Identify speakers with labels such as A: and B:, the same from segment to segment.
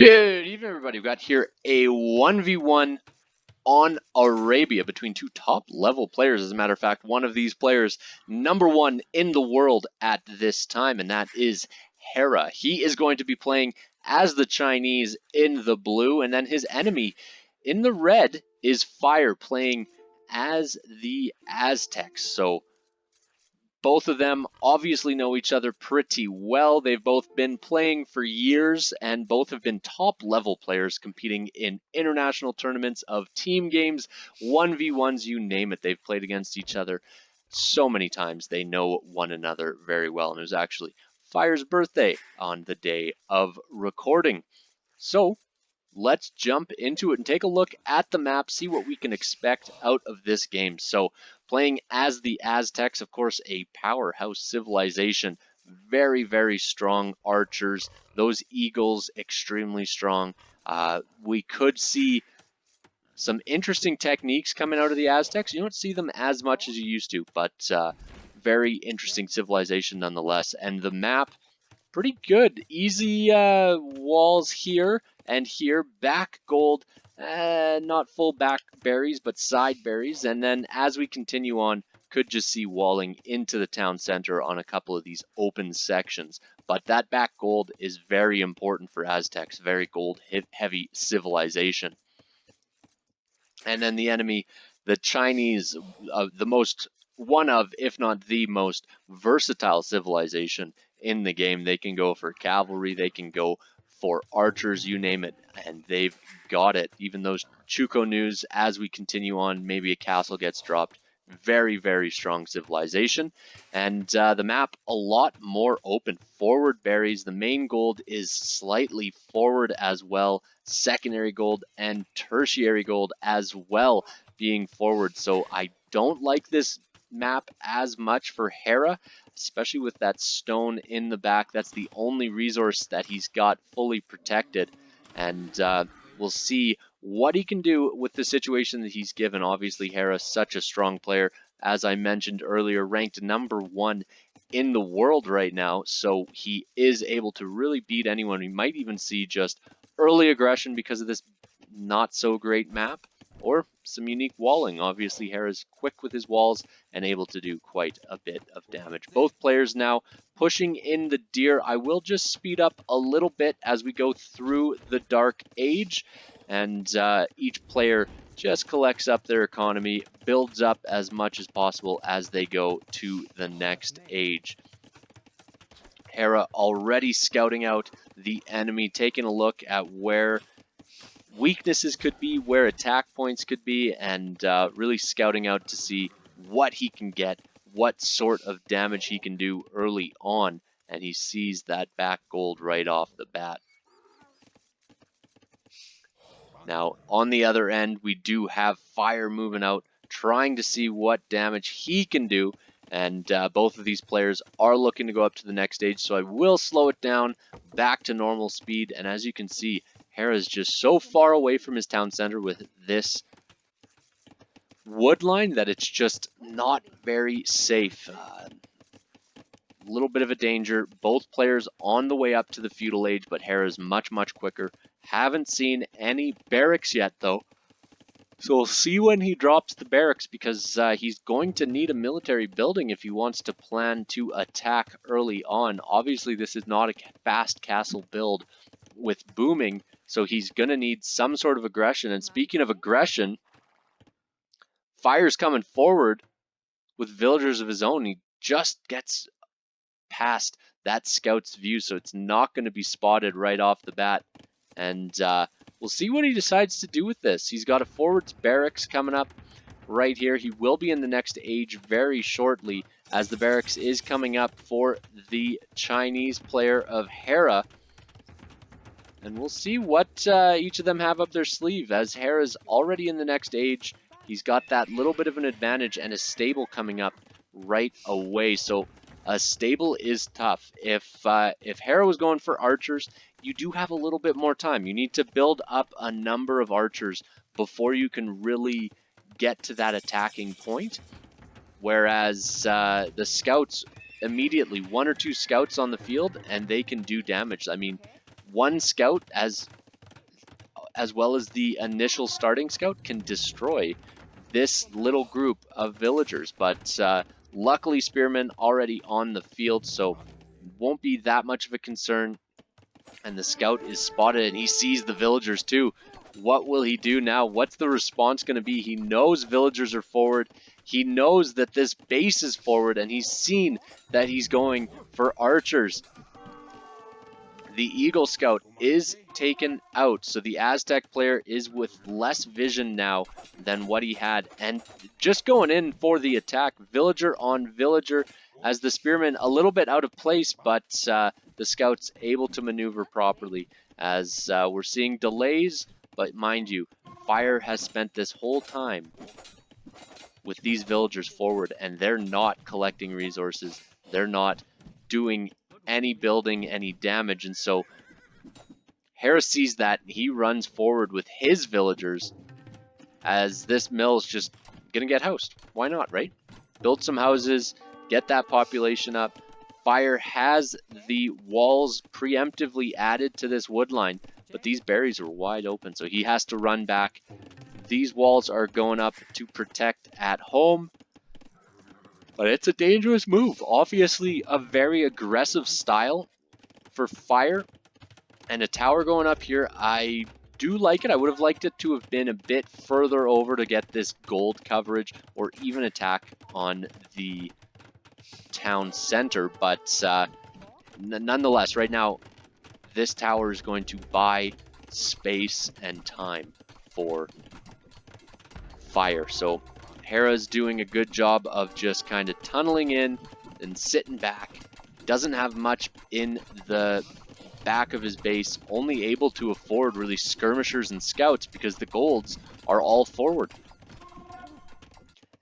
A: Good evening, everybody. We've got here a 1v1 on Arabia between two top level players. As a matter of fact, one of these players, #1 in the world at this time, and that is Hera. He is going to be playing as the Chinese in the blue, and then his enemy in the red is Fire, playing as the Aztecs. So both of them obviously know each other pretty well. They've both been playing for years, and both have been top level players competing in international tournaments of team games, 1v1s, you name it. They've played against each other so many times. They know one another very well, and it was actually Fire's birthday on the day of recording. So let's jump into it and take a look at the map, see what we can expect out of this game. So playing as the Aztecs, of course, a powerhouse civilization, very, very strong archers. Those eagles, extremely strong. We could see some interesting techniques coming out of the Aztecs. You don't see them as much as you used to, but very interesting civilization nonetheless. And the map, pretty good. Easy walls here and here. Back gold, not full back berries, but side berries. And then as we continue on, could just see walling into the town center on a couple of these open sections. But that back gold is very important for Aztecs, very gold heavy civilization. And then the enemy, the Chinese, one of, if not the most versatile civilization in the game. They can go for cavalry, they can go for archers, you name it, and they've got it. Even those Chuko news, as we continue on, maybe a castle gets dropped. Very, very strong civilization. And the map, a lot more open. Forward berries, the main gold is slightly forward as well. Secondary gold and tertiary gold as well being forward. So I don't like this map as much for Hera, especially with that stone in the back. That's the only resource that he's got fully protected. And we'll see what he can do with the situation that he's given. Obviously, Hera's such a strong player. As I mentioned earlier, ranked #1 in the world right now. So he is able to really beat anyone. We might even see just early aggression because of this not so great map, or some unique walling. Obviously, Hera's quick with his walls and able to do quite a bit of damage. Both players now pushing in the deer. I will just speed up a little bit as we go through the Dark Age, and each player just collects up their economy, builds up as much as possible as they go to the next age. Hera already scouting out the enemy, taking a look at where weaknesses could be, where attack points could be, and really scouting out to see what he can get, what sort of damage he can do early on. And he sees that back gold right off the bat. Now, on the other end, we do have Fire moving out, trying to see what damage he can do. And both of these players are looking to go up to the next stage, so I will slow it down back to normal speed. And as you can see, Hera is just so far away from his town center with this wood line that it's just not very safe. A little bit of a danger. Both players on the way up to the Feudal Age, but Hera's much, much quicker. Haven't seen any barracks yet, though. So we'll see when he drops the barracks, because he's going to need a military building if he wants to plan to attack early on. Obviously, this is not a fast castle build with booming, so he's going to need some sort of aggression. And speaking of aggression, Fire's coming forward with villagers of his own. He just gets past that scout's view, so it's not going to be spotted right off the bat. And we'll see what he decides to do with this. He's got a forwards barracks coming up right here. He will be in the next age very shortly, as the barracks is coming up for the Chinese player of Hera. And we'll see what each of them have up their sleeve, as Hera's already in the next age. He's got that little bit of an advantage and a stable coming up right away. So a stable is tough. If Hera was going for archers, you do have a little bit more time. You need to build up a number of archers before you can really get to that attacking point. Whereas the scouts, immediately 1 or 2 scouts on the field and they can do damage. I mean, one scout, as as well as the initial starting scout, can destroy this little group of villagers. But luckily, Spearman already on the field, so won't be that much of a concern. And the scout is spotted, and he sees the villagers too. What will he do now? What's the response going to be? He knows villagers are forward. He knows that this base is forward, and he's seen that he's going for archers. The Eagle Scout is taken out, so the Aztec player is with less vision now than what he had, and just going in for the attack, villager on villager, as the Spearman a little bit out of place, but the Scout's able to maneuver properly, as we're seeing delays, but mind you, Fire has spent this whole time with these villagers forward, and they're not collecting resources, they're not doing any building, any damage, and so Hera sees that, and he runs forward with his villagers, as this mill's just gonna get housed. Why not, right? Build some houses, get that population up. Fire has the walls preemptively added to this wood line, but these berries are wide open, so he has to run back. These walls are going up to protect at home, but it's a dangerous move. Obviously, a very aggressive style for Fire, and a tower going up here. I do like it. I would have liked it to have been a bit further over to get this gold coverage, or even attack on the town center, but nonetheless, right now, this tower is going to buy space and time for Fire. So Hera's doing a good job of just kind of tunneling in and sitting back. Doesn't have much in the back of his base, only able to afford really skirmishers and scouts because the golds are all forward.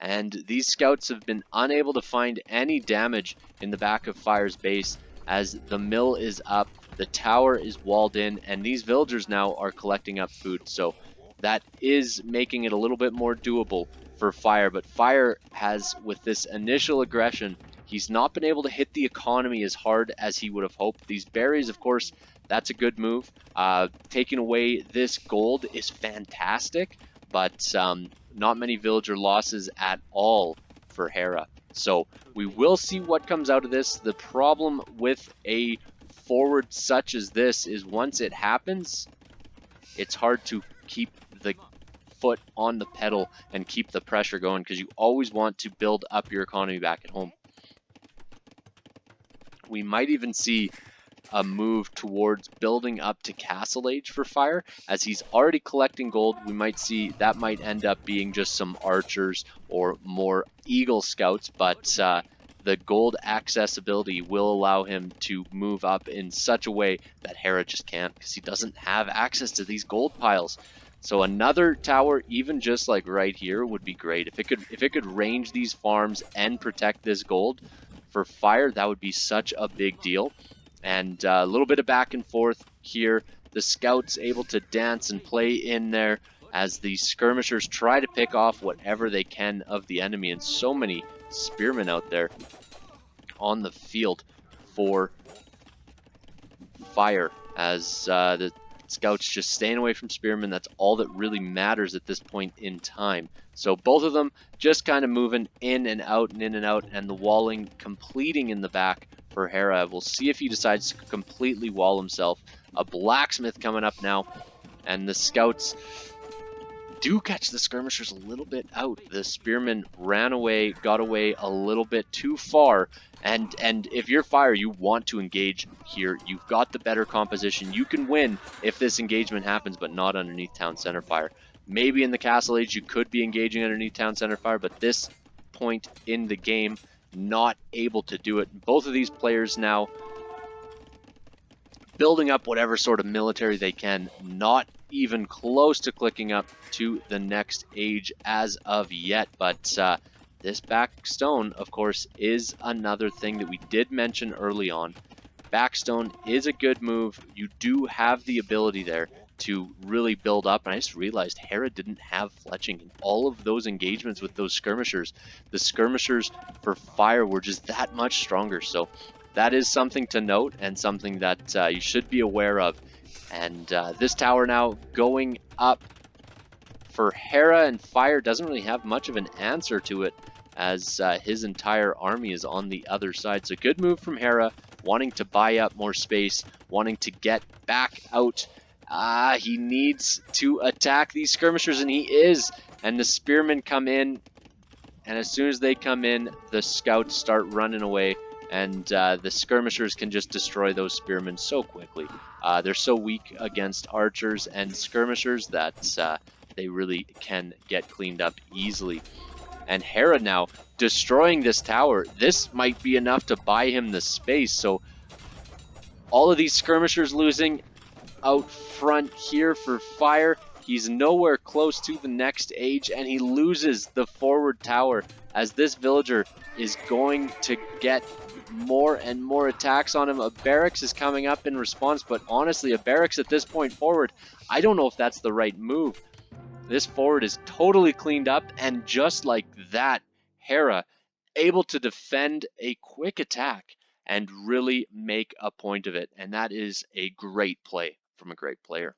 A: And these scouts have been unable to find any damage in the back of Fire's base, as the mill is up, the tower is walled in, and these villagers now are collecting up food. So that is making it a little bit more doable for Fire, but Fire has, with this initial aggression, he's not been able to hit the economy as hard as he would have hoped. These berries, of course, that's a good move. Taking away this gold is fantastic, but not many villager losses at all for Hera. So we will see what comes out of this. The problem with a forward such as this is once it happens, it's hard to keep the foot on the pedal and keep the pressure going, because you always want to build up your economy back at home. We might even see a move towards building up to Castle Age for Fire, as he's already collecting gold. We might see that might end up being just some archers or more Eagle Scouts, but the gold accessibility will allow him to move up in such a way that Hera just can't, because he doesn't have access to these gold piles. So another tower, even just like right here, would be great. If it could range these farms and protect this gold for Fire, that would be such a big deal. And a little bit of back and forth here. The scouts able to dance and play in there as the skirmishers try to pick off whatever they can of the enemy. And so many spearmen out there on the field for Fire, as the scouts just staying away from spearmen. That's all that really matters at this point in time. So both of them just kind of moving in and out and in and out, and the walling completing in the back for Hera. We'll see if he decides to completely wall himself. A blacksmith coming up now, and the scouts do catch the skirmishers a little bit out. The spearmen ran away, got away a little bit too far, and if you're Fire, you want to engage here. You've got the better composition. You can win if this engagement happens, but not underneath Town Center Fire. Maybe in the Castle Age you could be engaging underneath Town Center Fire, but this point in the game, not able to do it. Both of these players now building up whatever sort of military they can, not even close to clicking up to the next age as of yet. But this backstone, of course, is another thing that we did mention early on. Backstone is a good move. You do have the ability there to really build up, and I just realized Hera didn't have fletching in all of those engagements with those skirmishers. The skirmishers for Fire were just that much stronger, so that is something to note, and something that you should be aware of And this tower now going up for Hera, and Fire doesn't really have much of an answer to it as his entire army is on the other side. So good move from Hera, wanting to buy up more space, wanting to get back out. He needs to attack these skirmishers, and he is. And the spearmen come in, and as soon as they come in, the scouts start running away, and the skirmishers can just destroy those spearmen so quickly. They're so weak against archers and skirmishers that they really can get cleaned up easily. And Hera now destroying this tower. This might be enough to buy him the space. So all of these skirmishers losing out front here for Fire. He's nowhere close to the next age, and he loses the forward tower as this villager is going to get more and more attacks on him. A barracks is coming up in response, but honestly, a barracks at this point forward, I don't know if that's the right move. This forward is totally cleaned up, and just like that, Hera able to defend a quick attack and really make a point of it. And that is a great play from a great player.